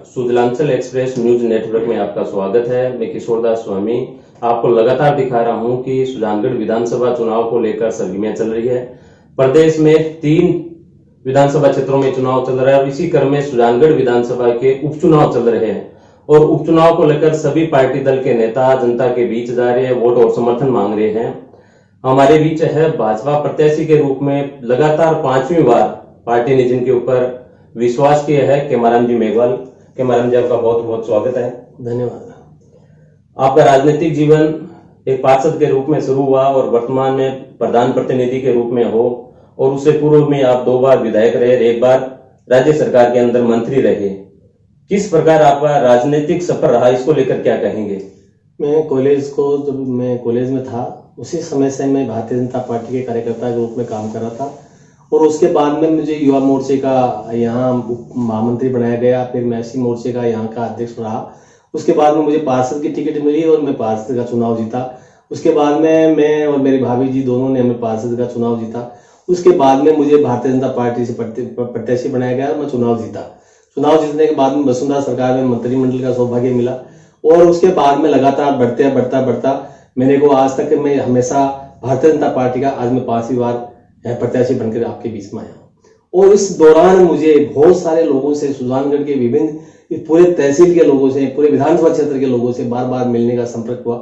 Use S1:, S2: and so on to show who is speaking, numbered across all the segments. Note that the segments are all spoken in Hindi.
S1: सुजलांचल एक्सप्रेस न्यूज नेटवर्क में आपका स्वागत है। मैं किशोरदास स्वामी आपको लगातार दिखा रहा हूं कि सुजानगढ़ विधानसभा चुनाव को लेकर सरगर्मियां चल रही है। प्रदेश में 3 विधानसभा क्षेत्रों में चुनाव चल रहा है और इसी क्रम में सुजानगढ़ विधानसभा के उपचुनाव चल रहे हैं और उपचुनाव को लेकर सभी पार्टी दल के नेता जनता के बीच जा रहे हैं, वोट और समर्थन मांग रहे हैं। हमारे बीच है भाजपा प्रत्याशी के रूप में लगातार 5वीं बार पार्टी ने जिनके ऊपर विश्वास किया है, केमाराम जी मेघवाल। केमाराम जी, आपका बहुत बहुत स्वागत है।
S2: धन्यवाद।
S1: आपका राजनीतिक जीवन एक पार्षद के रूप में शुरू हुआ और वर्तमान में प्रधान प्रतिनिधि के रूप में हो, और उससे पूर्व में आप 2 बार विधायक रहे, एक बार राज्य सरकार के अंदर मंत्री रहे। किस प्रकार आपका राजनीतिक सफर रहा, इसको लेकर क्या कहेंगे?
S2: जब मैं कॉलेज में था उसी समय से मैं भारतीय जनता पार्टी के कार्यकर्ता के रूप में काम कर रहा था, और उसके बाद में मुझे युवा मोर्चे का यहाँ महामंत्री बनाया गया। फिर मैं एससी मोर्चे का यहाँ का अध्यक्ष रहा। उसके बाद में मुझे पार्षद की टिकट मिली और मैं पार्षद का चुनाव जीता। उसके बाद में मैं और मेरी भाभी जी दोनों ने हमें पार्षद का चुनाव जीता। उसके बाद में मुझे भारतीय जनता पार्टी से प्रत्याशी बनाया गया और मैं चुनाव जीता। चुनाव जीतने के बाद में वसुंधरा सरकार में मंत्रिमंडल का सौभाग्य मिला, और उसके बाद में लगातार बढ़ता मेरे को आज तक मैं हमेशा भारतीय जनता पार्टी का आज मैं 5वीं बार प्रत्याशी बनकर आपके बीच में आया। और इस दौरान मुझे बहुत सारे लोगों से, सुजानगढ़ के विभिन्न पूरे तहसील के लोगों से, पूरे विधानसभा क्षेत्र के लोगों से बार बार मिलने का संपर्क हुआ,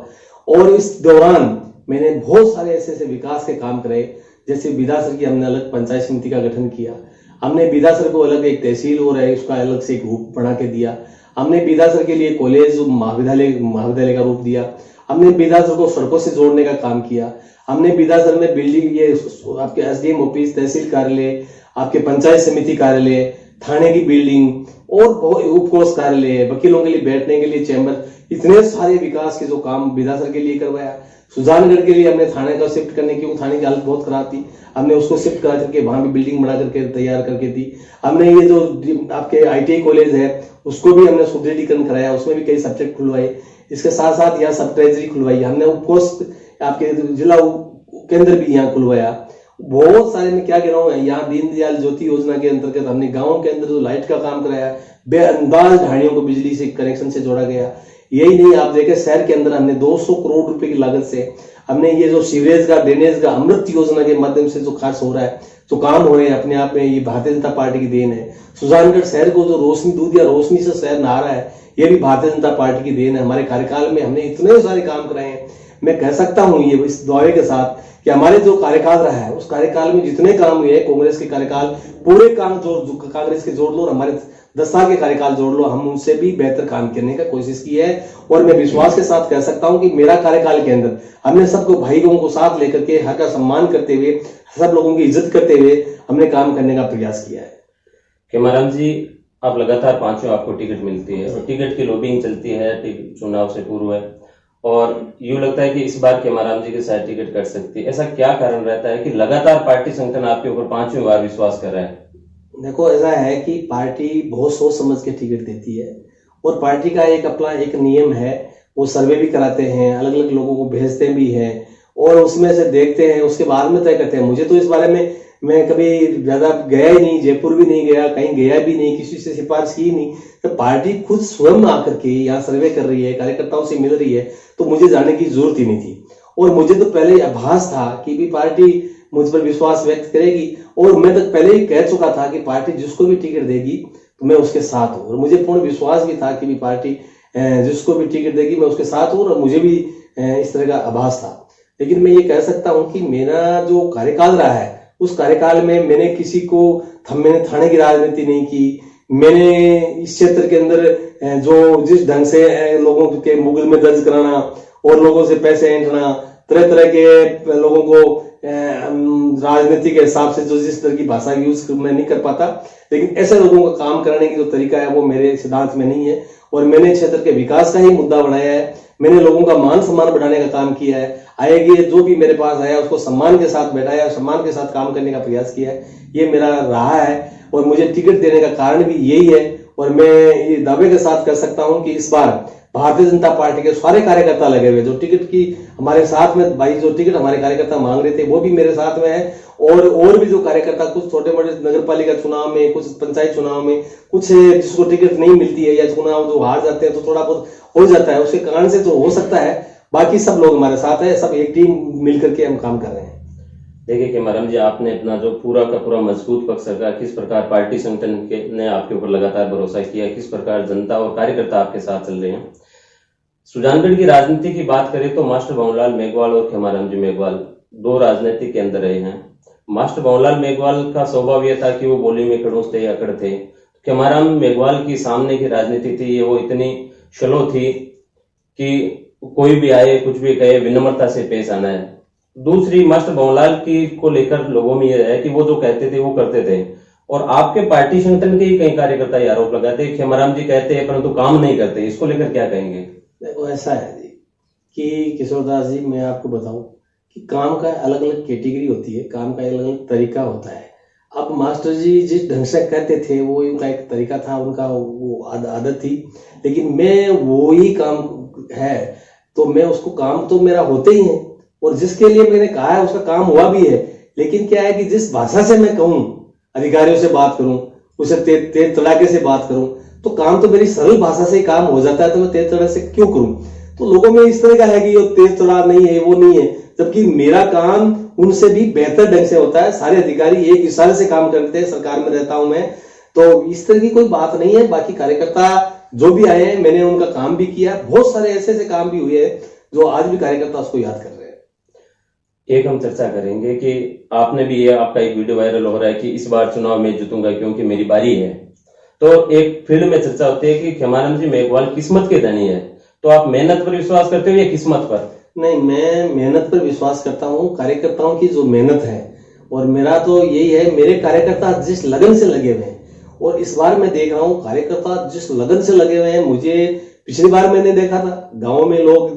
S2: और इस दौरान मैंने बहुत सारे ऐसे विकास के काम करे। जैसे बिदासर की हमने अलग पंचायत समिति का गठन किया, हमने बिदासर को अलग एक तहसील और उसका अलग से एक रूप बना के दिया। हमने बिदासर के लिए कॉलेज महाविद्यालय का रूप दिया। हमने बिदासर को सड़कों से जोड़ने का काम किया। हमने बिदासर में बिल्डिंग, ये आपके एसडीएम ऑफिस, तहसील कार्यालय, आपके पंचायत समिति कार्यालय, थाने की बिल्डिंग और उपकोष कार्यालय, वकीलों के लिए बैठने के लिए चैम्बर, इतने सारे विकास के जो काम बिदासर के लिए करवाया। सुजानगढ़ के लिए हमने थाने का शिफ्ट करने की, थाने की हालत बहुत खराब थी, हमने उसको शिफ्ट करा करके वहां भी बिल्डिंग बना करके तैयार करके दी। हमने ये जो आपके ITI कॉलेज है उसको भी हमने सुदृढ़ीकरण कराया, उसमें भी कई सब्जेक्ट खुलवाए। इसके साथ साथ यहाँ सब ट्रेजरी खुलवाई, हमने उपकोष आपके जिला केंद्र भी यहाँ खुलवाया। बहुत सारे मैं क्या कह रहा हूँ, यहाँ दीनदयाल ज्योति योजना के अंतर्गत हमने गाँव के अंदर जो लाइट का काम कराया, बेअंदाज ढाणियों को बिजली से कनेक्शन से जोड़ा गया। यही नहीं, आप देखें शहर के अंदर हमने 200 करोड़ रुपए की लागत से हमने ये जो सीवरेज का, ड्रेनेज का अमृत योजना के माध्यम से जो खर्च हो रहा है, जो काम हो रहे हैं, अपने आप में ये भारतीय जनता पार्टी की देन है। सुजानगढ़ शहर को जो रोशनी, दूध या रोशनी से शहर नहा रहा है, ये भी भारतीय जनता पार्टी की देन है। हमारे कार्यकाल में हमने इतने सारे काम कराए हैं। मैं कह सकता हूं ये इस दावे के साथ कि हमारे जो कार्यकाल रहा है, उस कार्यकाल में जितने काम हुए, कांग्रेस के कार्यकाल पूरे काम जो कांग्रेस के जोड़ लो और हमारे 10 साल के कार्यकाल जोड़ लो, हम उनसे भी बेहतर काम करने का कोशिश की है। और मैं विश्वास के साथ कह सकता हूं कि मेरा कार्यकाल के अंदर हमने सबको, भाई लोगों को साथ लेकर के, हर का सम्मान करते हुए, सब लोगों की इज्जत करते हुए हमने काम करने का प्रयास किया है।
S1: केमाराम जी, आप लगातार 5वीं आपको टिकट मिलती है और टिकट की लॉबिंग चलती है चुनाव से पूर्व है, और यूं लगता है कि इस बार केमाराम जी के साथ टिकट कट सकती है। ऐसा क्या कारण रहता है कि लगातार पार्टी संगठन आपके ऊपर 5वीं बार विश्वास कर रहा है?
S2: देखो, ऐसा है कि पार्टी बहुत सोच समझ के टिकट देती है, और पार्टी का अपना एक नियम है। वो सर्वे भी कराते हैं, अलग अलग लोगों को भेजते भी हैं, और उसमें से देखते हैं, उसके बाद में तय करते हैं। मुझे तो इस बारे में, मैं कभी ज्यादा गया ही नहीं, जयपुर भी नहीं गया, कहीं गया भी नहीं, किसी से सिफारिश की नहीं। तो पार्टी खुद स्वयं आकर के यहाँ सर्वे कर रही है, कार्यकर्ताओं से मिल रही है, तो मुझे जाने की जरूरत ही नहीं थी। और मुझे तो पहले आभास था कि भी पार्टी मुझ पर विश्वास व्यक्त करेगी, और मैं तो पहले ही कह चुका था कि पार्टी जिसको भी टिकट देगी तो मैं उसके साथ हूँ। और मुझे पूर्ण विश्वास भी था कि भी पार्टी जिसको भी टिकट देगी मैं उसके साथ हूँ, और मुझे भी इस तरह का आभास था। लेकिन मैं ये कह सकता हूँ कि मेरा जो कार्यकाल रहा है, उस कार्यकाल में मैंने किसी को, मैंने थाने की राजनीति नहीं की। मैंने इस क्षेत्र के अंदर जो जिस ढंग से लोगों के मुगल में दर्ज कराना और लोगों से पैसे ऐंठना, तरह तरह के लोगों को राजनीति के हिसाब से जो जिस तरह की भाषा यूज मैं नहीं कर पाता, लेकिन ऐसे लोगों का काम करने की जो तरीका है वो मेरे सिद्धांत में नहीं है। और मैंने क्षेत्र के विकास का ही मुद्दा बनाया है। मैंने लोगों का मान सम्मान बढ़ाने का काम किया है। आएगी जो भी मेरे पास आया उसको सम्मान के साथ बैठाया, सम्मान के साथ काम करने का प्रयास किया है। ये मेरा रहा है, और मुझे टिकट देने का कारण भी यही है। और मैं ये दावे के साथ कह सकता हूं कि इस बार भारतीय जनता पार्टी के सारे कार्यकर्ता लगे हुए, जो टिकट की हमारे साथ में भाई, जो टिकट हमारे कार्यकर्ता मांग रहे थे वो भी मेरे साथ में है। और भी जो कार्यकर्ता कुछ छोटे मोटे नगर पालिका चुनाव में, कुछ पंचायत चुनाव में, कुछ जिसको टिकट नहीं मिलती है या चुनाव जो हार जाते हैं तो थोड़ा बहुत हो जाता है, उसके कारण से तो हो सकता है। बाकी सब लोग हमारे साथ है, सब एक टीम मिलकर के हम काम कर रहे हैं।
S1: देखिए खेमाराम जी, आपने अपना जो पूरा का पूरा मजबूत पक्ष रखा, किस प्रकार पार्टी संगठन के ने आपके ऊपर लगातार भरोसा किया, किस प्रकार जनता और कार्यकर्ता आपके साथ चल रहे हैं। सुजानगढ़ की राजनीति की बात करें तो मास्टर भंवरलाल मेघवाल और खेमाराम जी मेघवाल दो राजनीति के अंदर रहे हैं। मास्टर भंवरलाल मेघवाल का स्वभाव यह था कि वो बोली में खड़ूस थे, अकड़ थे। खेमाराम मेघवाल की सामने की राजनीति थी, वो इतनी स्लो थी कि कोई भी आए कुछ भी कहे विनम्रता से पेश आना है। दूसरी मास्टर भंवरलाल की को लेकर लोगों में यह है कि वो जो कहते थे वो करते थे, और आपके पार्टी संगठन के ही कई कार्यकर्ता ये आरोप लगाते हैं खेमाराम जी कहते हैं परंतु काम नहीं करते। इसको लेकर क्या कहेंगे?
S2: देखो ऐसा है जी कि किशोरदास जी, मैं आपको बताऊं कि काम का अलग अलग कैटेगरी होती है, काम का अलग अलग तरीका होता है। अब मास्टर जी जिस ढंग से कहते थे वो उनका एक तरीका था, उनका वो आदत थी, लेकिन मैं वो ही काम है तो मैं उसको काम तो मेरा होते ही है, और जिसके लिए मैंने कहा है उसका काम हुआ भी है। लेकिन क्या है कि जिस भाषा से मैं कहूँ, अधिकारियों से बात करूं, उसे तेज तड़ाके से बात करूं, तो काम तो मेरी सरल भाषा से ही काम हो जाता है, तो मैं तेज तड़ाके से क्यों करूं? तो लोगों में इस तरह का है कि वो तेज तड़ा नहीं है, वो नहीं है, जबकि मेरा काम उनसे भी बेहतर ढंग से होता है। सारे अधिकारी एक इशारे से काम करते हैं, सरकार में रहता हूं मैं, तो इस तरह की कोई बात नहीं है। बाकी कार्यकर्ता जो भी आए हैं मैंने उनका काम भी किया, बहुत सारे ऐसे ऐसे काम भी हुए हैं जो आज भी कार्यकर्ता उसको याद कर रहे हैं।
S1: एक हम चर्चा करेंगे कि आपने भी ये आपका एक वीडियो वायरल हो रहा है कि इस बार चुनाव में जीतूंगा क्योंकि मेरी बारी है। तो एक फील्ड में चर्चा होती है कि खेमाराम जी मेघवाल किस्मत के धनी है, तो आप मेहनत पर विश्वास करते हो या किस्मत पर?
S2: नहीं, मैं मेहनत पर विश्वास करता हूँ, कार्यकर्ताओं की जो मेहनत है, और मेरा तो यही है, मेरे कार्यकर्ता जिस लगन से लगे हुए हैं, और इस बार मैं देख रहा हूँ कार्यकर्ता जिस लगन से लगे हुए हैं। मुझे पिछली बार मैंने देखा था गांव में लोग,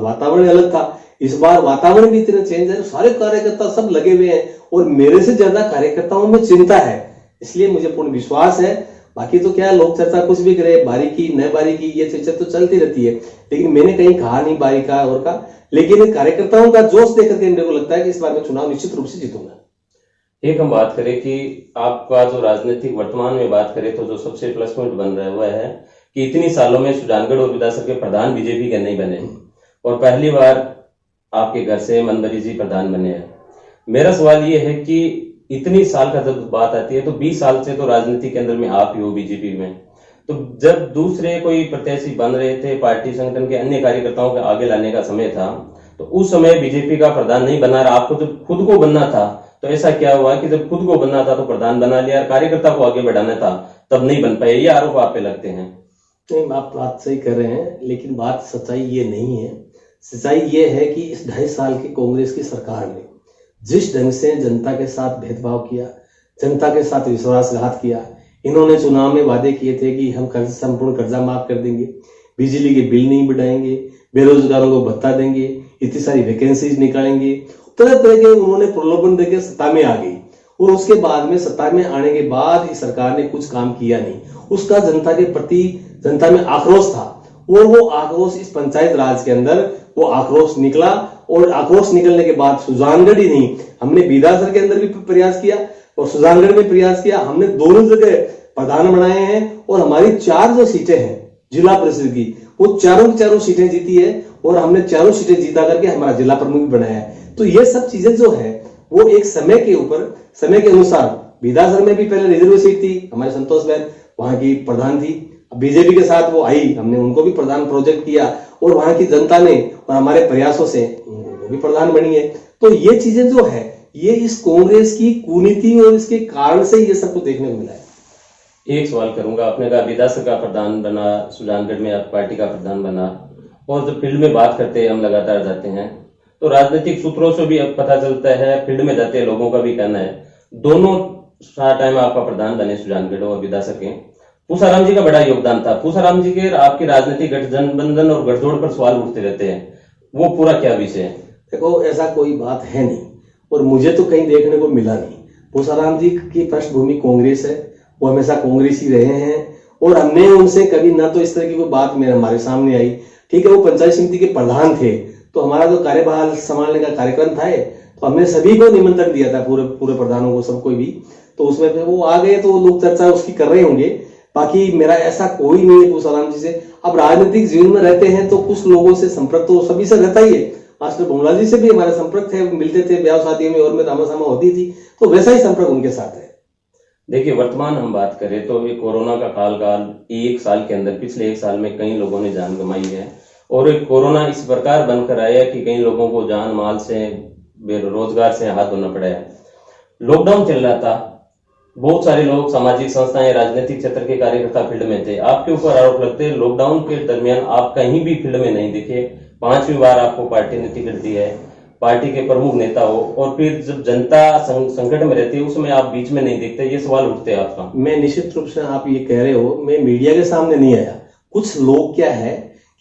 S2: वातावरण अलग था, इस बार वातावरण भी इतना चेंज है, सारे कार्यकर्ता सब लगे हुए हैं, और मेरे से ज्यादा कार्यकर्ताओं में चिंता है, इसलिए मुझे पूर्ण विश्वास है। बाकी तो क्या, लोग चर्चा कुछ भी करे, बारीकी न बारीकी ये चर्चा तो चलती रहती है, लेकिन मैंने कहीं कहा नहीं बारी का और का, लेकिन कार्यकर्ताओं का जोश देख के मेरे को लगता है कि इस बार मैं चुनाव निश्चित रूप से जीतूंगा।
S1: एक हम बात करें कि आपका जो राजनीतिक वर्तमान में बात करें तो जो सबसे प्लस पॉइंट बन रहा है वह है कि इतनी सालों में सुजानगढ़ और विधानसभा के प्रधान बीजेपी के नहीं बने, और पहली बार आपके घर से मनभरी जी प्रधान बने हैं। मेरा सवाल ये है कि इतनी साल का जब बात आती है तो 20 साल से तो राजनीति के अंदर में आप ही हो बीजेपी में, तो जब दूसरे कोई प्रत्याशी बन रहे थे, पार्टी संगठन के अन्य कार्यकर्ताओं के आगे लाने का समय था, तो उस समय बीजेपी का प्रधान नहीं बना रहा, आपको जब खुद को बनना था तो ऐसा क्या हुआ कि जब खुद को बनना था तो प्रधान बना लिया, कार्यकर्ता को आगे बढ़ाना था तब नहीं बन पाए? ये आरोप आप पे लगते हैं।
S2: नहीं, आप बात सही कर रहे हैं, लेकिन बात सच्चाई ये नहीं है। सच्चाई ये है कि इस 2.5 साल की कांग्रेस की सरकार ने जिस ढंग से जनता के साथ भेदभाव किया, जनता के साथ विश्वासघात किया, इन्होंने चुनाव में वादे किए थे कि हम संपूर्ण कर्जा माफ कर देंगे, बिजली के बिल नहीं बढ़ाएंगे, बेरोजगारों को भत्ता देंगे, इतनी सारी वैकेंसीज निकालेंगे, तरह तरह के उन्होंने प्रलोभन देकर सत्ता में आ गई, और उसके बाद में सत्ता में आने के बाद इस सरकार ने कुछ काम किया नहीं। उसका जनता के प्रति जनता में आक्रोश था, और वो आक्रोश इस पंचायत राज के अंदर वो आक्रोश निकला, और आक्रोश निकलने के बाद सुजानगढ़ ही नहीं, हमने बीदासर के अंदर भी प्रयास किया और सुजानगढ़ में प्रयास किया, हमने दोनों जगह प्रधान बनाए हैं, और हमारी 4 जो सीटें हैं जिला परिषद की, वो चारों की चारों सीटें जीती है, और हमने चारों सीटें जीता करके हमारा जिला प्रमुख भी बनाया है। तो ये सब चीजें जो है वो एक समय के ऊपर, समय के अनुसार, बीदासर में भी पहले रिजर्व सीट थी, हमारे संतोष बहन वहां की प्रधान थी, बीजेपी के साथ वो आई, हमने उनको भी प्रधान प्रोजेक्ट किया, और वहां की जनता ने और हमारे प्रयासों से वो भी प्रधान बनी है। तो ये चीजें जो है ये इस कांग्रेस की कुनीति और इसके कारण से ये सब कुछ देखने को मिला है।
S1: एक सवाल करूंगा, आपने कहा विधानसभा का प्रधान बना, सुजानगढ़ में आप पार्टी का प्रधान बना, और जब फील्ड में बात करते हैं हम लगातार जाते हैं तो राजनीतिक सूत्रों से भी पता चलता है, फील्ड में जाते हैं लोगों का भी कहना है, दोनों टाइम आपका प्रधान बने सुजानगढ़ और विधानसभा के, पूसाराम जी का बड़ा योगदान था। पूसाराम जी के आपकी राजनीतिक गठबंधन और गठजोड़ पर सवाल उठते रहते हैं, वो पूरा क्या विषय है?
S2: देखो, ऐसा कोई बात है नहीं, और मुझे तो कहीं देखने को मिला नहीं। पूसाराम जी की पृष्ठभूमि कांग्रेस है, वो हमेशा कांग्रेस ही रहे हैं, और हमने उनसे कभी ना तो इस तरह की कोई बात मेरे हमारे सामने आई। ठीक है, वो पंचायत समिति के प्रधान थे, तो हमारा जो कार्यभार संभालने का कार्यक्रम था तो हमने सभी को निमंत्रण दिया था, पूरे पूरे प्रधानों को, सबको भी। तो उसमें फिर वो आ गए तो लोग चर्चा उसकी कर रहे होंगे। बाकी मेरा ऐसा कोई नहीं है पूछाराम जी से। अब राजनीतिक जीवन में रहते हैं तो कुछ लोगों से संपर्क तो सभी से रहता ही है। मास्टर भोमला जी से भी हमारा संपर्क थे, मिलते थे ब्याह शादी में और में तामाशामा होती थी, तो वैसा ही संपर्क उनके साथ है।
S1: देखिए, वर्तमान हम बात करें तो ये कोरोना का काल एक साल के अंदर, पिछले एक साल में कई लोगों ने जान गंवाई है, और एक कोरोना इस प्रकार बनकर आया कि कई लोगों को जान माल से, बेरोजगार से हाथ धोना पड़ा है। लॉकडाउन चल रहा था, बहुत सारे लोग, सामाजिक संस्थाएं, राजनीतिक क्षेत्र के कार्यकर्ता फील्ड में थे। आपके ऊपर आरोप लगते हैं लॉकडाउन के दरमियान आप कहीं भी फील्ड में नहीं दिखे। 5वीं बार आपको पार्टी ने टिकट दी है, पार्टी के प्रमुख नेता हो, और फिर जब जनता संकट में रहती है उसमें आप बीच में नहीं दिखते। ये सवाल उठते हैं आपका।
S2: मैं निश्चित रूप से, आप ये कह रहे हो, मैं मीडिया के सामने नहीं आया। कुछ लोग क्या है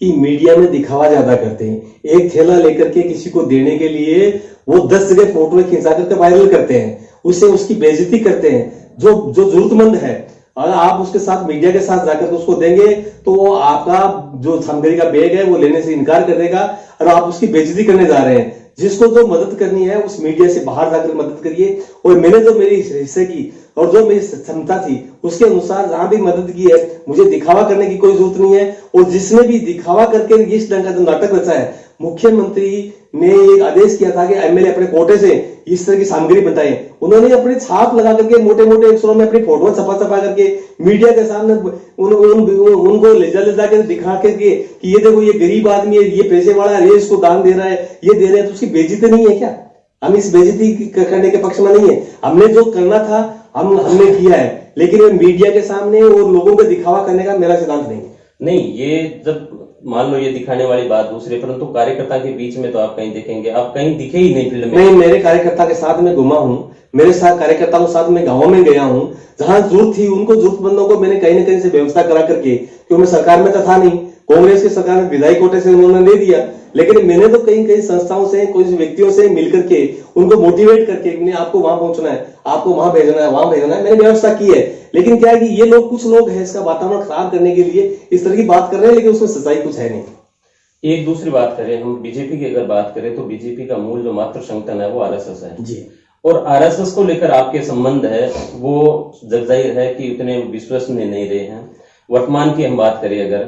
S2: कि मीडिया में दिखावा ज्यादा करते हैं। एक थैला लेकर के किसी को देने के लिए वो 10 जगह फोटो खिंचा करके वायरल करते हैं, उससे उसकी बेइज्जती करते हैं। जो जरूरतमंद है, अगर आप उसके साथ, मीडिया के साथ जाकर उसको देंगे तो वो आपका जो सामग्री का बैग है वो लेने से इनकार कर देगा और आप उसकी बेइज्जती करने जा रहे हैं। जिसको जो मदद करनी है उस मीडिया से बाहर जाकर मदद करिए। और मैंने जो मेरी हिस्से की और जो मेरी क्षमता थी उसके अनुसार जहां भी मदद की है, मुझे दिखावा करने की कोई जरूरत नहीं है। और जिसने भी दिखावा करके इस ढंग का जो नाटक रचा है, मुख्यमंत्री ने एक आदेश किया था कि एमएलए अपने कोटे से इस तरह की सामग्री बताएं। उन्होंने अपनी छाप लगा करके मोटे मोटे अक्षरों में अपनी फोटो छपा करके मीडिया के सामने उनको ले जा कर दिखा करके कि ये देखो, ये गरीब आदमी है, ये पैसे वाला है, ये इसको दान दे रहा है, ये दे रहे हैं। तो उसकी बेइज्जती नहीं है क्या? हम इस बेइज्जती करने के पक्ष में नहीं है। हमने जो करना था हमने किया है, लेकिन मीडिया के सामने और लोगों को दिखावा करने का मेरा सिद्धांत नहीं है।
S1: नहीं, ये जब मान लो ये दिखाने वाली बात दूसरे, परंतु कार्यकर्ता के बीच में तो आप कहीं दिखेंगे, आप कहीं दिखे ही नहीं फील्ड में।
S2: नहीं, मेरे कार्यकर्ता के साथ में घुमा हूं, मेरे साथ कार्यकर्ताओं के साथ में गांवों में गया हूं, जहां जरूरत थी उनको, जरूरतमंदों को मैंने कहीं ना कहीं से व्यवस्था करा करके, क्योंकि मैं सरकार में तो था नहीं, कांग्रेस की सरकार में विधायी कोटे से उन्होंने दे दिया, लेकिन मैंने तो कहीं कहीं संस्थाओं से, कुछ व्यक्तियों से मिलकर के उनको मोटिवेट करके, मैंने आपको वहां पहुंचना है, आपको वहां भेजना है, वहां भेजना है, मैंने व्यवस्था की है। लेकिन क्या है कि ये लोग, कुछ लोग हैं इसका वातावरण खराब करने के लिए इस तरह की बात कर रहे हैं, लेकिन उसमें सच्चाई कुछ है नहीं।
S1: एक दूसरी बात करें, हम बीजेपी की अगर बात करें तो बीजेपी का मूल जो मात्र संगठन है वो आरएसएस है
S2: जी।
S1: और आरएसएस को लेकर आपके संबंध है वो जगजाहिर है कि उतने विश्वसनीय नहीं रहे हैं। वर्तमान की हम बात करें अगर,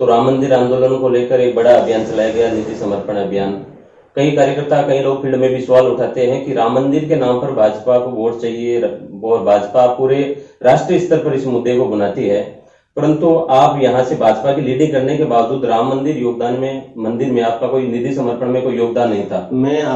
S1: तो राम मंदिर आंदोलन को लेकर एक बड़ा अभियान चलाया गया, निधि समर्पण अभियान। कई कार्यकर्ता, कई लोग फील्ड में भी सवाल उठाते हैं कि राम मंदिर के नाम पर भाजपा को वोट चाहिए और भाजपा पूरे राष्ट्रीय स्तर पर इस मुद्दे को बनाती है, परंतु आप यहां से भाजपा की लीडिंग करने के बावजूद राम मंदिर में आपका कोई निधि समर्पण में कोई योगदान नहीं था।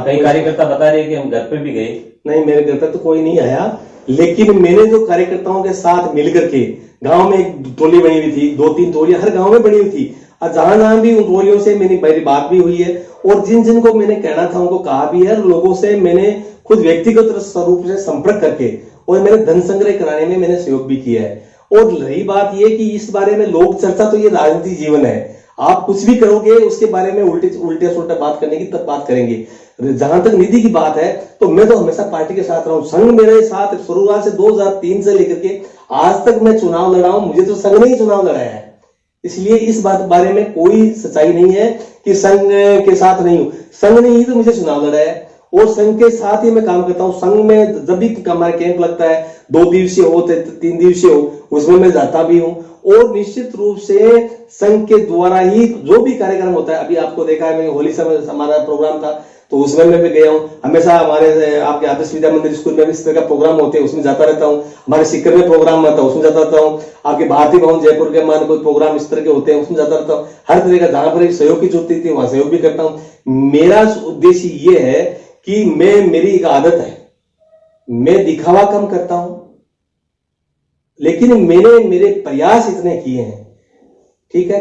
S1: कई कार्यकर्ता बता रहे हैं कि हम घर पे भी गए।
S2: नहीं, मेरे घर पे तो कोई नहीं आया, लेकिन मैंने जो कार्यकर्ताओं के साथ मिलकर के, गांव में एक टोली बनी हुई थी, 2-3 टोलियां हर गांव में बनी हुई थी, और जहां भी उन टोलियों से मेरी बात भी हुई है, और जिन जिन को मैंने कहना था उनको कहा भी है। लोगों से मैंने खुद व्यक्तिगत स्वरूप से संपर्क करके और मैंने धन संग्रह कराने में मैंने सहयोग भी किया है। और रही बात यह कि इस बारे में लोक चर्चा, तो ये राजनीतिक जीवन है, आप कुछ भी करोगे उसके बारे में उल्टे सुल्टे बात करने की तब बात करेंगे। जहां तक निधि की बात है तो मैं तो हमेशा पार्टी के साथ रहा हूं। संघ मेरे साथ शुरुआत से 2003 से लेकर के आज तक मैं चुनाव लड़ा हूं, मुझे तो संघ ने ही चुनाव लड़ाया है। इसलिए इस बात बारे में कोई सच्चाई नहीं है कि संघ के साथ नहीं हूं। संघ ने ही तो मुझे चुनाव लड़ाया है और संघ के साथ ही मैं काम करता हूं। संघ में जब भी हमारा कैंप लगता है, 2 दिवसीय हो 3 दिवसीय हो, उसमें मैं जाता भी हूं। और निश्चित रूप से संघ के द्वारा ही जो भी कार्यक्रम होता है, अभी आपको देखा है, मैं होली समय हमारा प्रोग्राम था तो उसमें मैं भी गया हूं। हमेशा हमारे आपके आदर्श विद्या मंदिर स्कूल में भी इस तरह का प्रोग्राम होते हैं, उसमें जाता रहता हूं। हमारे सिक्कर में प्रोग्राम आता है, उसमें जाता रहता हूं। आपके भारतीय भवन जयपुर के मान कोई प्रोग्राम इस तरह के होते हैं, उसमें जाता रहता हूं। हर तरह का जहां पर एक सहयोग की जरूरत थी वहां सहयोग भी करता हूं। मेरा उद्देश्य ये है कि मेरी एक आदत है, मैं दिखावा कम करता हूं, लेकिन मेरे प्रयास इतने किए हैं, ठीक है,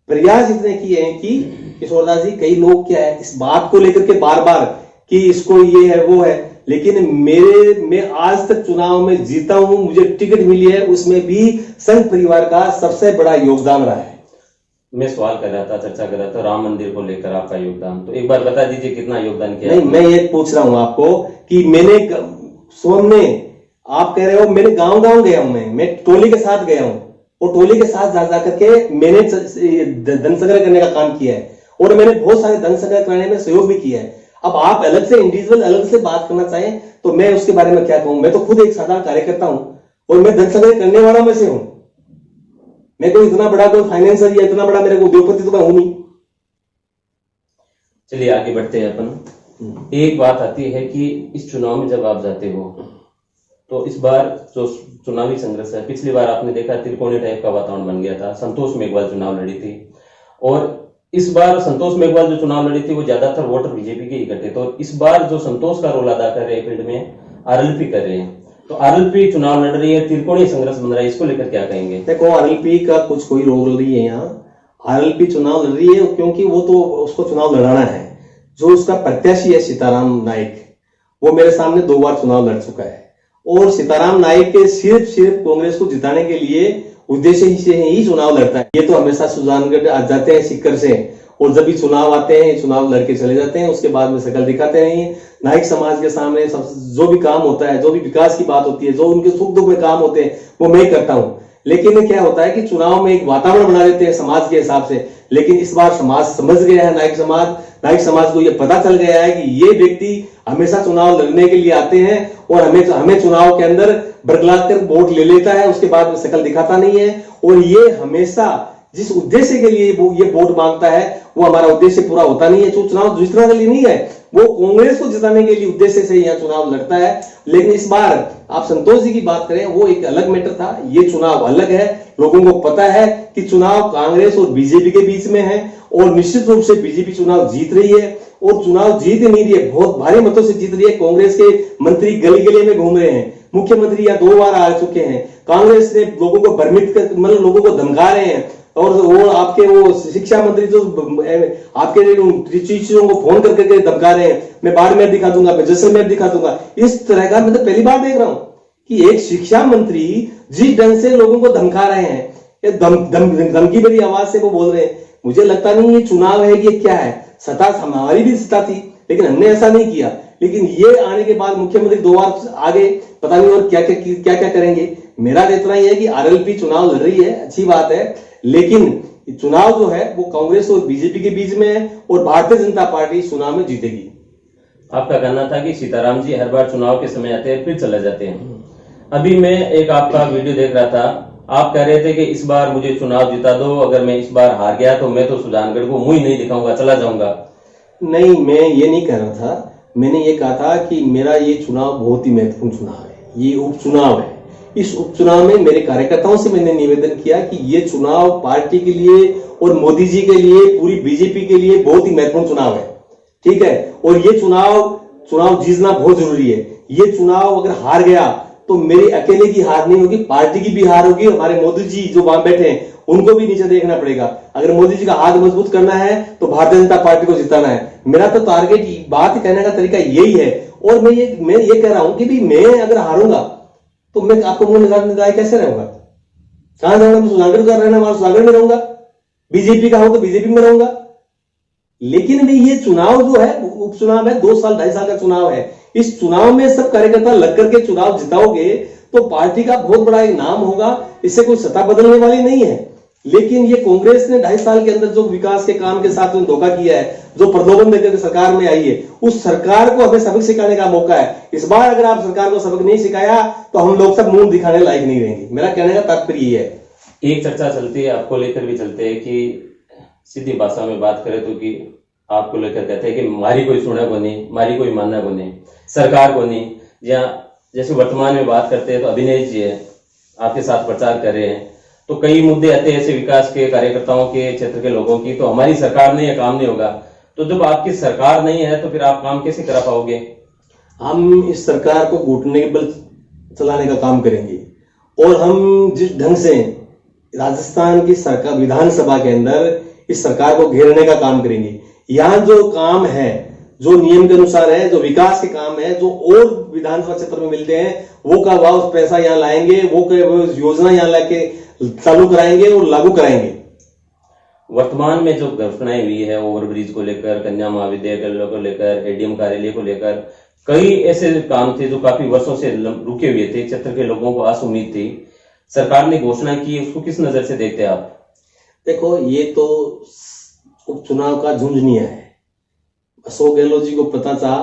S2: प्रयास इतने किए हैं कि किशोरदास जी, कई लोग क्या है इस बात को लेकर के बार बार कि इसको ये है वो है, लेकिन मैं आज तक चुनाव में जीता हूं, मुझे टिकट मिली है, उसमें भी संघ परिवार का सबसे बड़ा योगदान रहा है।
S1: मैं सवाल कर रहा था, चर्चा कर रहा था राम मंदिर को लेकर आपका योगदान, तो एक बार बता दीजिए कितना योगदान किया।
S2: नहीं, मैं ये पूछ रहा हूं आपको कि मैंने आप कह रहे हो मैंने गांव गया हूं, मैं टोली के साथ गया हूं, और टोली के साथ जा जा करके मैंने धन संग्रह करने का काम किया है और मैंने बहुत सारे धन संग्रह करने में सहयोग भी किया है। अब आप अलग से इंडिविजुअल अलग से बात करना चाहें तो मैं उसके बारे में क्या कहूं। मैं तो खुद एक साधारण कार्यकर्ता हूं और मैं धन संग्रह करने वाला में से हूं। मैं कोई इतना बड़ा कोई फाइनेंसर या इतना बड़ा मेरे को उद्योगपति तो मैं हूं नहीं।
S1: चलिए आगे बढ़ते हैं अपन। एक बात आती है कि इस चुनाव में जब आप जाते हो तो इस बार जो चुनावी संघर्ष है, पिछली बार आपने देखा त्रिकोणीय टाइप का वातावरण बन गया था, संतोष मेघवाल चुनाव लड़ी थी और इस बार संतोष मेघवाल जो चुनाव लड़ी थी वो ज्यादातर वोटर बीजेपी के इकट्ठे। तो इस बार जो संतोष का रोल अदा कर रहे हैं फील्ड में आरएलपी कर रहे हैं, तो आरएलपी चुनाव लड़ रही है, त्रिकोणीय संघर्ष बन रहा है, इसको लेकर क्या कहेंगे?
S2: देखो आरएलपी का कुछ कोई रोल नहीं है यहाँ। आरएलपी चुनाव लड़ रही है क्योंकि वो तो उसको चुनाव लड़ाना है। जो उसका प्रत्याशी है सीताराम नाइक, वो मेरे सामने 2 बार चुनाव लड़ चुका है और सीताराम नाइक के सिर्फ कांग्रेस को जिताने के लिए उद्देश्य से ही चुनाव लड़ता है। ये तो हमेशा सुजानगढ़ आ जाते हैं सिक्कर से और जब भी चुनाव आते हैं चुनाव लड़के चले जाते हैं, उसके बाद में शकल दिखाते नहीं है। नाइक समाज के सामने सब जो भी काम होता है, जो भी विकास की बात होती है, जो उनके सुख दुख में काम होते हैं वो मैं करता हूं। लेकिन क्या होता है कि चुनाव में एक वातावरण बना देते हैं समाज के हिसाब से। लेकिन इस बार समाज समझ गया है, नाइक समाज को ये पता चल गया है कि ये व्यक्ति हमेशा चुनाव लड़ने के लिए आते हैं और हमें चुनाव के अंदर बरगला कर वोट ले लेता है, उसके बाद में शकल दिखाता नहीं है। और ये हमेशा जिस उद्देश्य के लिए ये वोट मांगता है वो हमारा उद्देश्य पूरा होता नहीं है। चुनाव दूसरा के लिए नहीं है, वो कांग्रेस को जिताने के लिए उद्देश्य से यहाँ चुनाव लड़ता है। लेकिन इस बार आप संतोष जी की बात करें, वो एक अलग मैटर था, ये चुनाव अलग है। लोगों को पता है कि चुनाव कांग्रेस और बीजेपी के बीच में है और निश्चित रूप से बीजेपी चुनाव जीत रही है और चुनाव जीत नहीं रही है, बहुत भारी मतों से जीत रही है। कांग्रेस के मंत्री गली गली में घूम रहे हैं, मुख्यमंत्री यहाँ 2 बार आ चुके हैं। कांग्रेस ने लोगों को भ्रमित कर मतलब लोगों को धमका रहे हैं और वो आपके वो शिक्षा मंत्री जो आपके टीचरों को फोन करके धमका रहे हैं, मैं बाड़मेर दिखा दूंगा, मैं जैसलमेर दिखा दूंगा। इस तरह का मैं तो पहली बार देख रहा हूं कि एक शिक्षा मंत्री जिस ढंग से लोगों को धमका रहे हैं, धमकी भरी आवाज से वो बोल रहे हैं। मुझे लगता नहीं ये चुनाव है कि क्या है। सत्ता हमारी भी सत्ता थी लेकिन हमने ऐसा नहीं किया। लेकिन ये आने के बाद मुख्यमंत्री 2 बार आगे, पता नहीं और क्या क्या करेंगे। मेरा तो इतना ही है कि आरएलपी चुनाव लड़ रही है, अच्छी बात है, लेकिन चुनाव जो है वो कांग्रेस और बीजेपी के बीच में है और भारतीय जनता पार्टी चुनाव में जीतेगी।
S1: आपका कहना था कि सीताराम जी हर बार चुनाव के समय आते हैं फिर चले जाते हैं। अभी मैं एक आपका वीडियो देख रहा था, आप कह रहे थे कि इस बार मुझे चुनाव जिता दो, अगर मैं इस बार हार गया तो मैं तो सुजानगढ़ को मुंह ही नहीं दिखाऊंगा, चला जाऊंगा।
S2: नहीं, मैं ये नहीं कह रहा था। मैंने ये कहा था कि मेरा ये चुनाव बहुत ही महत्वपूर्ण चुनाव है, ये उपचुनाव है। इस उपचुनाव में मेरे कार्यकर्ताओं से मैंने निवेदन किया कि ये चुनाव पार्टी के लिए और मोदी जी के लिए, पूरी बीजेपी के लिए बहुत ही महत्वपूर्ण चुनाव है, ठीक है। और ये चुनाव जीतना बहुत जरूरी है। ये चुनाव अगर हार गया तो मेरी अकेले की हार नहीं होगी, पार्टी की भी हार होगी। हमारे मोदी जी जो वहां बैठे हैं उनको भी नीचे देखना पड़ेगा। अगर मोदी जी का हाथ मजबूत करना है तो भारतीय जनता पार्टी को जिताना है। मेरा तो टारगेट, बात कहने का तरीका यही है। और मैं ये कह रहा हूं कि भी मैं अगर हारूंगा तो मैं आपको मुंह निकाल कैसे रहूंगा, कहां जाऊंगा? मैं सुजानगढ़ का रहना, वहां सुजानगढ़ में रहूंगा, बीजेपी का हूं तो बीजेपी में रहूंगा। लेकिन भी ये चुनाव जो है उपचुनाव है, 2 साल 2.5 साल का चुनाव है। इस चुनाव में सब कार्यकर्ता लग करके चुनाव जिताओगे तो पार्टी का बहुत बड़ा एक नाम होगा। इससे कोई सत्ता बदलने वाली नहीं है। लेकिन ये कांग्रेस ने 2.5 साल के अंदर जो विकास के काम के साथ धोखा किया है, जो प्रलोभन देकर सरकार में आई है, उस सरकार को हमें सबक सिखाने का मौका है। इस बार अगर आप सरकार को सबक नहीं सिखाया तो हम लोग सब मुंह दिखाने लायक नहीं रहेंगे। मेरा कहने का तात्पर्य ये है।
S1: एक चर्चा चलती है, आपको लेकर भी चलते हैं कि सीधी भाषा में बात करें तो कि आपको लेकर कहते हैं कि मारी कोई सुने को नहीं, मारी कोई मानना को नहीं, सरकार को नहीं। जैसे वर्तमान में बात करते हैं तो अभिनय जी है, आपके साथ प्रचार कर रहे हैं, तो कई मुद्दे आते हैं ऐसे विकास के, कार्यकर्ताओं के, क्षेत्र के लोगों की, तो हमारी सरकार नहीं है, काम नहीं होगा। तो जब आपकी सरकार नहीं है तो फिर आप काम कैसे करा पाओगे?
S2: हम इस सरकार को घुटने के बल चलाने का काम करेंगे और हम जिस ढंग से राजस्थान की सरकार विधानसभा के अंदर इस सरकार को घेरने का काम करेंगे। यहाँ जो काम है, जो नियम के अनुसार है, जो विकास के काम है, जो और विधानसभा क्षेत्र में मिलते हैं, वो का वापस पैसा यहाँ लाएंगे, वो योजना यहाँ लाके चालू कराएंगे और लागू कराएंगे।
S1: वर्तमान में जो घोषणाएं हुई है ओवरब्रिज को लेकर, कन्या महाविद्यालय को लेकर, एडीएम कार्यालय को लेकर, कई ऐसे काम थे जो काफी वर्षों से रुके हुए थे, क्षेत्र के लोगों को आस उम्मीद थी। सरकार ने घोषणा की, उसको किस नजर से देखते हैं आप?
S2: देखो, ये तो उपचुनाव का झुंझुनिया है। अशोक गहलोत जी को पता था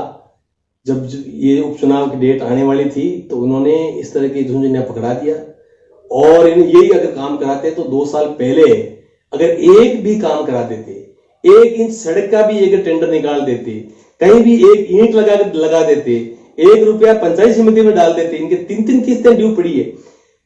S2: जब ये उपचुनाव की डेट आने वाली थी, तो उन्होंने इस तरह की झुंझुनिया पकड़ा दिया। और यही अगर काम कराते तो 2 साल पहले अगर एक भी काम करा देते, 1 इंच सड़क का भी एक टेंडर निकाल देते, कहीं भी 1 ईंट लगा देते, 1 रुपया पंचायत समिति में डाल देते, इनके 3-3 किस्तें ड्यू पड़ी है।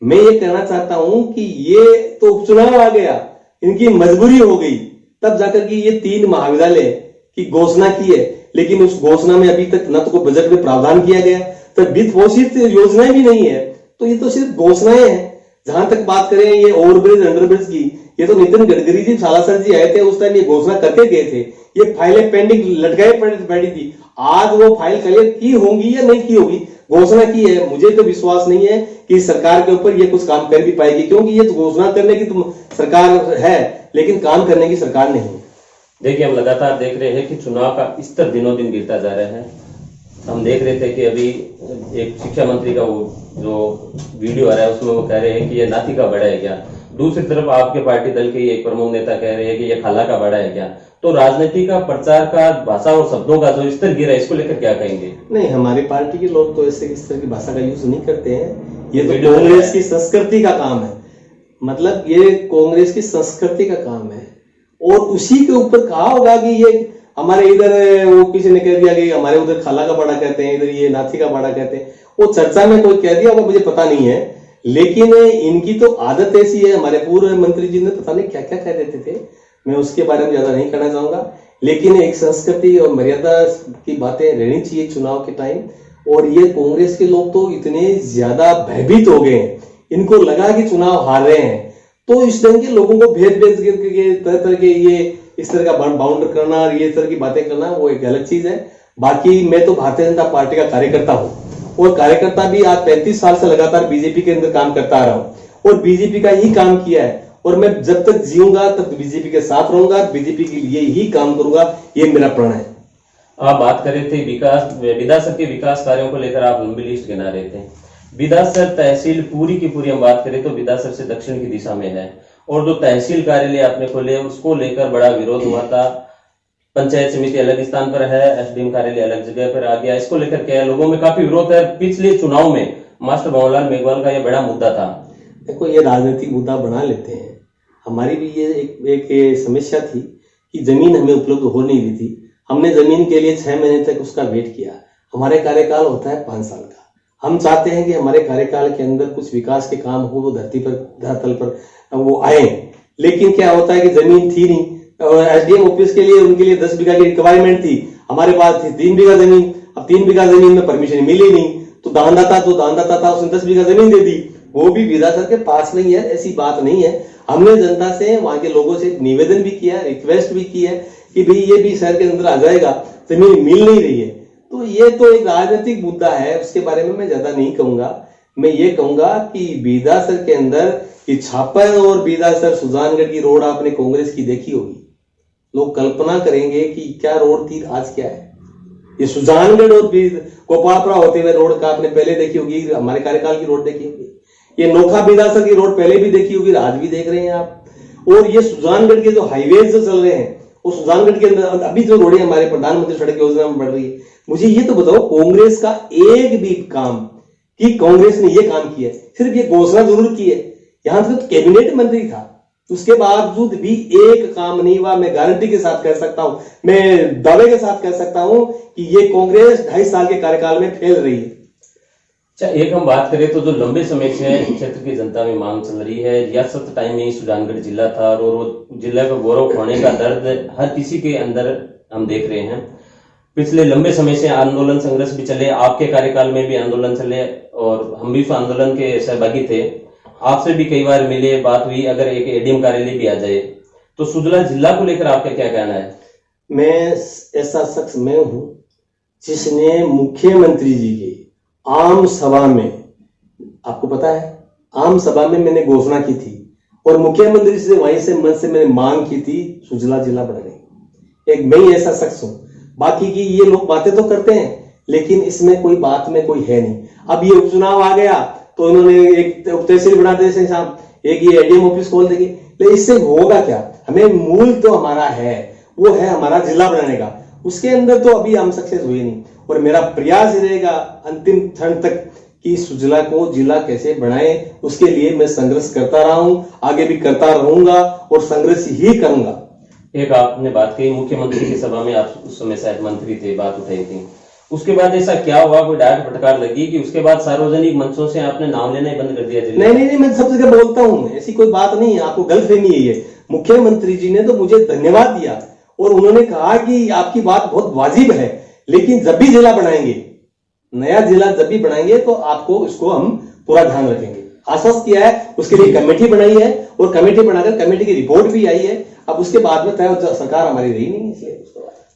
S2: मैं ये कहना चाहता हूं कि ये तो उपचुनाव आ गया, इनकी मजबूरी हो गई, तब जाकर के ये 3 महाविद्यालय की घोषणा की है। लेकिन उस घोषणा में अभी तक न तो कोई बजट में प्रावधान किया गया, तो वित्त पोषित योजनाएं भी नहीं है, तो ये तो सिर्फ घोषणाएं हैं। जहां तक बात करें ये ओवरब्रिज अंडरब्रिज की, ये तो नितिन गडकरी जी सालासर जी आए थे, उस टाइम ये घोषणा करके गए थे। ये फाइलें पेंडिंग लटकाए पड़ी थी, आज वो फाइल क्लियर की होंगी या नहीं की होगी, घोषणा की है। मुझे तो विश्वास नहीं है कि सरकार के ऊपर ये कुछ काम कर भी पाएगी, क्योंकि ये घोषणा करने की तो सरकार है, लेकिन काम करने की सरकार नहीं है।
S1: देखिए, हम लगातार देख रहे हैं कि चुनाव का स्तर दिनों दिन गिरता जा रहा है। हम देख रहे थे कि अभी एक शिक्षा मंत्री का वो जो वीडियो आ रहा है उसमें वो कह रहे हैं कि ये नाती का बड़ा है क्या। दूसरी तरफ आपके पार्टी दल के एक प्रमुख नेता कह रहे हैं कि ये खाला का बड़ा है क्या। तो राजनीति का प्रचार का भाषा और शब्दों का जो स्तर गिरा है, इसको लेकर क्या कहेंगे?
S2: नहीं, हमारी पार्टी के लोग तो ऐसे इस तरह की भाषा का यूज नहीं करते हैं। ये तो कांग्रेस की संस्कृति का काम है, मतलब ये कांग्रेस की संस्कृति का काम है। और उसी के ऊपर कहा होगा कि ये हमारे इधर, वो किसी ने कह दिया कि हमारे उधर खाला का बड़ा कहते हैं, इधर ये नाथी का बड़ा कहते हैं। वो चर्चा में कोई कह दिया होगा, मुझे पता नहीं है, लेकिन इनकी तो आदत ऐसी है। हमारे पूर्व मंत्री जी ने पता नहीं क्या क्या कह देते थे, मैं उसके बारे में ज्यादा नहीं कहना चाहूंगा। लेकिन एक संस्कृति और मर्यादा की बातें रहनी चाहिए चुनाव के टाइम। और ये कांग्रेस के लोग तो इतने ज्यादा भयभीत हो गए हैं, इनको लगा कि चुनाव हार रहे हैं, तो इस ढंग के लोगों को भेज के तरह तरह के ये इस तरह का बाउंडर करना और ये तरह की बातें करना, वो एक गलत चीज है। बाकी मैं तो भारतीय जनता पार्टी का कार्यकर्ता हूं, और कार्यकर्ता भी आज 35 साल से लगातार बीजेपी के अंदर काम करता आ रहा हूं, और बीजेपी का ही काम किया है। और मैं जब तक जीऊंगा तब बीजेपी के साथ रहूंगा, बीजेपी के लिए ही काम करूंगा, ये मेरा प्रण है।
S1: आप बात कर रहे थे विधासर के विकास कार्यों को लेकर, आप लंबी लिस्ट गिना रहे थे। विधासर तहसील पूरी की पूरी हम बात करें तो विधासर से दक्षिण की दिशा में है, और जो तहसील कार्यालय आपने खोले उसको लेकर बड़ा विरोध हुआ था। पंचायत समिति अलग स्थान पर है, एसडीएम कार्यालय अलग जगह पर आ गया, इसको लेकर क्या लोगों में काफी विरोध है। पिछले चुनाव में मास्टर भंवरलाल मेघवाल का यह बड़ा मुद्दा था।
S2: देखो, ये राजनीतिक मुद्दा बना लेते हैं। हमारी भी ये एक समस्या थी कि जमीन हमें उपलब्ध हो नहीं रही थी। हमने जमीन के लिए 6 महीने तक उसका वेट किया। हमारे कार्यकाल होता है 5 साल का। हम चाहते हैं कि हमारे कार्यकाल के अंदर कुछ विकास के काम हो, वो धरातल पर वो आए। लेकिन क्या होता है कि जमीन थी नहीं, और एसडीएम ऑफिस के लिए उनके लिए 10 बीघा की रिक्वायरमेंट थी, हमारे पास थी 3 बीघा जमीन। अब 3 बीघा जमीन में परमिशन मिली नहीं, तो दानदाता था, उसने 10 बीघा जमीन दे दी, वो भी विधासर के पास में ही है। ऐसी बात नहीं है। हमने जनता से, वहां के लोगों से निवेदन भी किया, रिक्वेस्ट भी की है कि भाई ये भी शहर के अंदर आ जाएगा, जमीन मिल नहीं रही है। तो ये तो एक राजनीतिक मुद्दा है, उसके बारे में मैं ज्यादा नहीं कहूंगा। मैं ये कहूंगा कि विधासर के अंदर कि छापर और विधासर सुजानगढ़ की रोड आपने कांग्रेस की देखी होगी, लोग कल्पना करेंगे कि क्या रोड थी, आज क्या है। ये सुजानगढ़ और गोपालपुरा होते हुए रोड का आपने पहले देखी होगी, हमारे कार्यकाल की रोड देखी होगी। ये नोखा विधासर की रोड पहले भी देखी होगी, आज भी देख रहे हैं आप। और ये सुजानगढ़ के जो हाईवेज जो चल रहे हैं, वो सुजानगढ़ के अंदर अभी जो रोडें हमारे प्रधानमंत्री सड़क योजना में बढ़ रही है, मुझे ये तो बताओ कांग्रेस का एक भी काम कि कांग्रेस ने ये काम किया है? सिर्फ ये घोषणा जरूर की है, यहां तक तो कैबिनेट मंत्री था, उसके बावजूद भी एक काम नहीं हुआ। मैं गारंटी के साथ कह सकता हूं, मैं दावे के साथ कह सकता हूं कि ये कांग्रेस 2.5 साल के कार्यकाल में फेल रही है।
S1: अच्छा, एक हम बात करें तो जो लंबे समय से क्षेत्र की जनता में मांग चल रही है, रियासत टाइम में सुजानगढ़ जिला था, और वो जिला का गौरव खोने का दर्द हर किसी के अंदर हम देख रहे हैं। पिछले लंबे समय से आंदोलन संघर्ष भी चले, आपके कार्यकाल में भी आंदोलन चले, और हम भी उस आंदोलन के सहभागी थे। आपसे भी कई बार मिले, बात हुई, अगर एक एडीएम कार्यालय भी आ जाए तो सुजला जिला को लेकर आपका क्या कहना है?
S2: मैं ऐसा शख्स मैं हूं जिसने मुख्यमंत्री जी की आम सभा में, आपको पता है, आम सभा में मैंने घोषणा की थी, और मुख्यमंत्री से वहीं से मंच से मैंने मांग की थी सुजला जिला बढ़ाने। एक मैं ही ऐसा शख्स हूं। बाकी की ये लोग बातें तो करते हैं, लेकिन इसमें कोई बात में कोई है नहीं। अब ये उपचुनाव आ गया तो इन्होंने एक तहसील बना दे साहब, एक ये एडीएम ऑफिस खोल देंगे। लेकिन इससे होगा क्या? हमें मूल तो हमारा है, वो है हमारा जिला बनाने का। उसके अंदर तो अभी हम सक्सेस हुए नहीं, और मेरा प्रयास ही रहेगा अंतिम क्षण तक कि सुजला को जिला कैसे बनाए, उसके लिए मैं संघर्ष करता रहा हूं, आगे भी करता रहूंगा और संघर्ष ही करूंगा।
S1: एक आपने बात कही मुख्यमंत्री की सभा में, आप उस समय शायद मंत्री थे, बात उठाई थी, उसके बाद ऐसा क्या हुआ, कोई डांट फटकार लगी कि उसके बाद सार्वजनिक मंचों से आपने नाम लेना ही बंद कर दिया?
S2: नहीं, मैं सब जगह बोलता हूँ, ऐसी कोई बात नहीं है, आपको गलतफहमी है ये। मुख्यमंत्री जी ने तो मुझे धन्यवाद दिया और उन्होंने कहा कि आपकी बात बहुत वाजिब है, लेकिन जब भी जिला बनाएंगे, नया जिला जब भी बनाएंगे तो आपको इसको हम पूरा ध्यान रखेंगे। आश्वस्त किया है, उसके लिए कमेटी बनाई है और कमेटी बनाकर कमेटी की रिपोर्ट भी आई है। अब उसके बाद में तय सरकार हमारी रही नहीं, इसलिए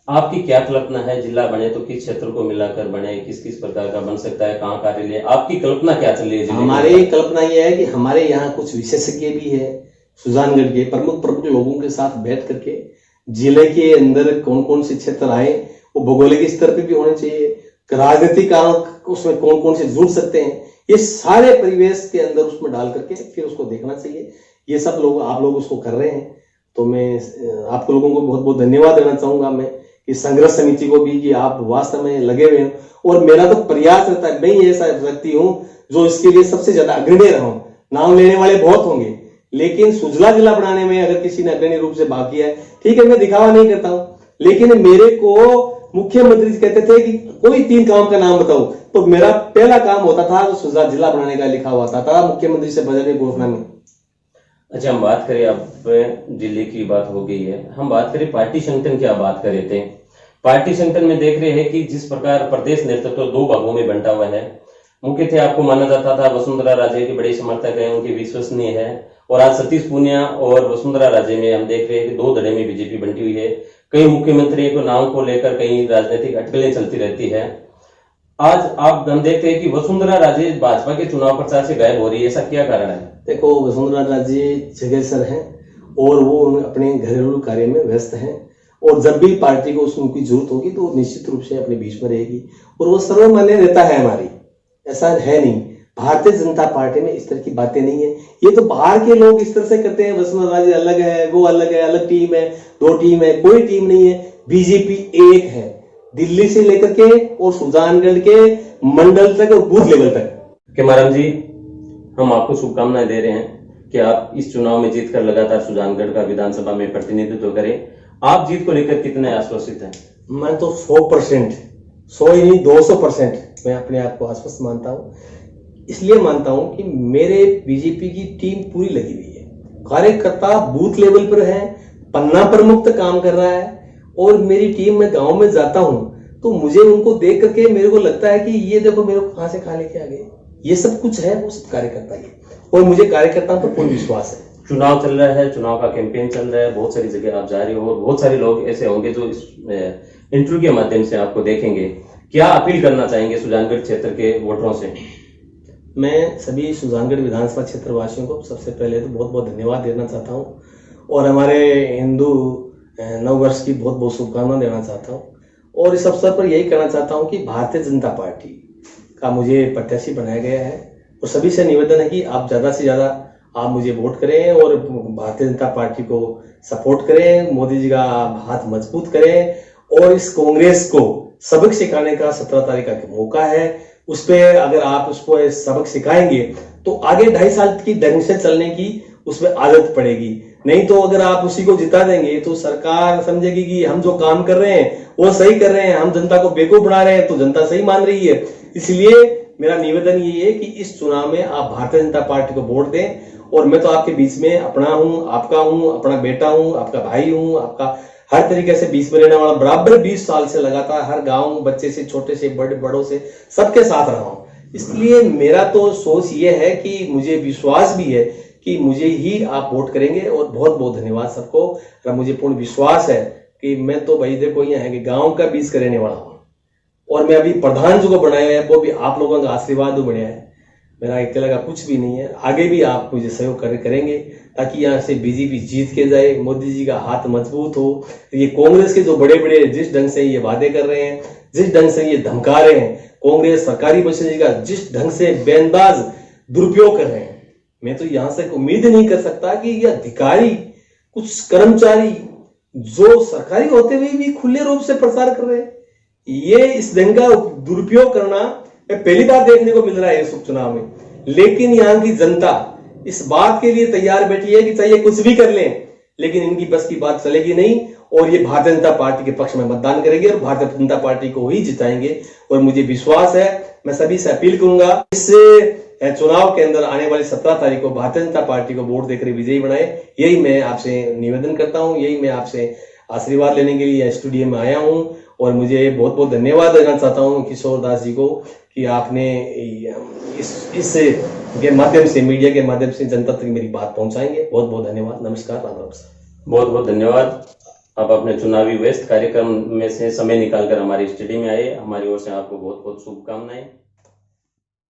S1: आपकी क्या कल्पना है? जिला बने तो किस क्षेत्र को मिलाकर बने, किस किस प्रकार का बन सकता है, कहाँ कार्यालय, आपकी कल्पना क्या चल रही है?
S2: हमारी कल्पना यह है कि हमारे यहाँ कुछ विशेषज्ञ भी है, सुजानगढ़ के प्रमुख लोगों के साथ बैठ करके जिले के अंदर कौन कौन से क्षेत्र आए, वो भौगोलिक स्तर पे भी होने चाहिए, राजनीतिक कारण उसमें कौन कौन से जुड़ सकते हैं, ये सारे परिवेश के अंदर उसमें डाल करके फिर उसको देखना चाहिए। ये सब लोग आप लोग उसको कर रहे हैं, तो मैं आप लोगों को बहुत बहुत धन्यवाद देना चाहूंगा मैं कि संघर्ष समिति को भी, कि आप वास्तव में लगे हुए हैं। और मेरा तो प्रयास रहता है, मैं ही ऐसा व्यक्ति हूं जो इसके लिए सबसे ज्यादा अग्रणी रहा हूं। नाम लेने वाले बहुत होंगे, लेकिन सुजला जिला बनाने में अगर किसी ने अग्रणी रूप से भाग किया है, ठीक है, मैं दिखावा नहीं करता हूं, लेकिन मेरे को मुख्यमंत्री जी कहते थे कि कोई 3 काम का नाम बताओ, तो मेरा पहला काम होता था जो सुजला जिला बनाने का लिखा हुआ था मुख्यमंत्री से बजट की घोषणा में।
S1: अच्छा, हम बात करें, अब दिल्ली की बात हो गई है, हम बात करें पार्टी संगठन की। आप बात कर रहे थे पार्टी संगठन में, देख रहे हैं कि जिस प्रकार प्रदेश नेतृत्व 2 भागों में बंटा हुआ है। मुख्य थे, आपको माना जाता था वसुंधरा राजे के बड़े समर्थक है, उनके विश्वसनीय है, और आज सतीश पूनिया और वसुंधरा राजे में हम देख रहे हैं कि 2 धड़े में बीजेपी बंटी हुई है। कई मुख्यमंत्री को नाम को लेकर कई राजनीतिक अटकलें चलती रहती है। आज आप हम देखते हैं कि वसुंधरा राजे भाजपा के चुनाव प्रचार से गायब हो रही है, ऐसा क्या कारण है?
S2: देखो, वसुंधरा राजे जगह हैं और वो अपने घरेलू कार्य में व्यस्त हैं, और जब भी पार्टी को उनकी जरूरत होगी तो निश्चित रूप से अपने बीच में रहेगी, और वो सर्वमान्य नेता है हमारी, ऐसा है नहीं। भारतीय जनता पार्टी में इस तरह की बातें नहीं है, ये तो बाहर के लोग इस तरह से करते हैं, वसुंधरा राजे अलग है, वो अलग है, अलग टीम है, 2 टीम है, कोई टीम नहीं है, बीजेपी एक है, दिल्ली से लेकर के और सुजानगढ़ के मंडल तक और बूथ लेवल तक।
S1: केमाराम जी, हम आपको शुभकामनाएं दे रहे हैं कि आप इस चुनाव में जीतकर लगातार सुजानगढ़ का विधानसभा में प्रतिनिधित्व करें। आप जीत को लेकर कितने आश्वस्त हैं? मैं
S2: तो 100%, 100 ही नहीं 200% मैं अपने आप को आश्वस्त मानता हूँ। इसलिए मानता हूं कि मेरे बीजेपी की टीम पूरी लगी हुई है, कार्यकर्ता बूथ लेवल पर है, पन्ना प्रमुख काम कर रहा है, और मेरी टीम में गांव में जाता हूं तो मुझे उनको देख करके मेरे को लगता है कि ये देखो मेरे को कहां से कहां लेके आ गए। ये सब कुछ है वो सब कार्यकर्ता की, और मुझे कार्यकर्ताओं पर पूर्ण विश्वास है।
S1: चुनाव चल रहा है, चुनाव का कैंपेन चल रहा है, बहुत सारी जगह आप जा रहे हो, और बहुत सारे लोग ऐसे होंगे जो इस इंटरव्यू के माध्यम से आपको देखेंगे। क्या अपील करना चाहेंगे सुजानगढ़ क्षेत्र के वोटरों से?
S2: मैं सभी सुजानगढ़ विधानसभा क्षेत्र वासियों को सबसे पहले तो बहुत बहुत धन्यवाद देना चाहता हूं, और हमारे हिंदू नववर्ष की बहुत बहुत शुभकामनाएं देना चाहता हूं, और इस अवसर पर यही कहना चाहता हूं कि भारतीय जनता पार्टी का मुझे प्रत्याशी बनाया गया है, और सभी से निवेदन है कि आप ज्यादा से ज्यादा आप मुझे वोट करें और भारतीय जनता पार्टी को सपोर्ट करें, मोदी जी का हाथ मजबूत करें, और इस कांग्रेस को सबक सिखाने का 17 तारीख का मौका है। उस पर अगर आप उसको सबक सिखाएंगे तो आगे 2.5 साल की ढंग से चलने की उसमें आदत पड़ेगी। नहीं तो अगर आप उसी को जिता देंगे तो सरकार समझेगी कि हम जो काम कर रहे हैं वो सही कर रहे हैं, हम जनता को बेवकूफ बना रहे हैं, तो जनता सही मान रही है। इसलिए मेरा निवेदन ये है कि इस चुनाव में आप भारतीय जनता पार्टी को वोट दें, और मैं तो आपके बीच में अपना हूं, आपका हूं, अपना बेटा हूं, आपका भाई हूं, आपका हर तरीके से बीच में रहने वाला, बराबर 20 साल से लगातार हर गांव, बच्चे से छोटे से बड़ों से सबके साथ रहा हूं। इसलिए मेरा तो सोच ये है कि मुझे विश्वास भी है कि मुझे ही आप वोट करेंगे, और बहुत बहुत धन्यवाद सबको। मुझे पूर्ण विश्वास है कि मैं तो भाई देखो ये है कि गांव का बीच का रहने वाला हूं, और मैं अभी प्रधान जो को बनाया है वो भी आप लोगों का आशीर्वाद बढ़िया है, मेरा अकेला का कुछ भी नहीं है। आगे भी आप मुझे सहयोग करेंगे ताकि यहाँ से बीजेपी जीत के जाए, मोदी जी का हाथ मजबूत हो। ये कांग्रेस के जो बड़े बड़े जिस ढंग से ये वादे कर रहे हैं, जिस ढंग से ये धमका रहे हैं, कांग्रेस सरकारी बसें का जिस ढंग से बयानबाज दुरुपयोग कर रहे हैं। मैं तो यहां से उम्मीद नहीं कर सकता कि ये अधिकारी, कुछ कर्मचारी जो सरकारी होते हुए भी खुले रूप से प्रचार कर रहे हैं, ये इस ढंग का दुरुपयोग करना पहली बार देखने को मिल रहा है इस उपचुनाव में। लेकिन यहाँ की जनता इस बात के लिए तैयार बैठी है कि चाहे कुछ भी कर लें, लेकिन इनकी बस की बात चलेगी नहीं और ये भारतीय जनता पार्टी के पक्ष में मतदान करेंगे और भारतीय जनता पार्टी को ही जिताएंगे। और मुझे विश्वास है, मैं सभी से अपील करूंगा इस चुनाव के अंदर आने वाली 17 तारीख को भारतीय जनता पार्टी को वोट देकर विजयी बनाए। यही मैं आपसे निवेदन करता हूं, यही मैं आपसे आशीर्वाद लेने के लिए स्टूडियो में आया हूं। और मुझे बहुत बहुत धन्यवाद देना चाहता हूं किशोर दास जी को कि आपने इस के माध्यम से, मीडिया के माध्यम से जनता तक मेरी बात पहुंचाएंगे। बहुत बहुत धन्यवाद। नमस्कार, राम राम।
S1: बहुत बहुत धन्यवाद। आप अपने चुनावी व्यस्त कार्यक्रम में से समय निकालकर हमारी स्टूडियो में आए। हमारी ओर से आपको बहुत बहुत शुभकामनाएं।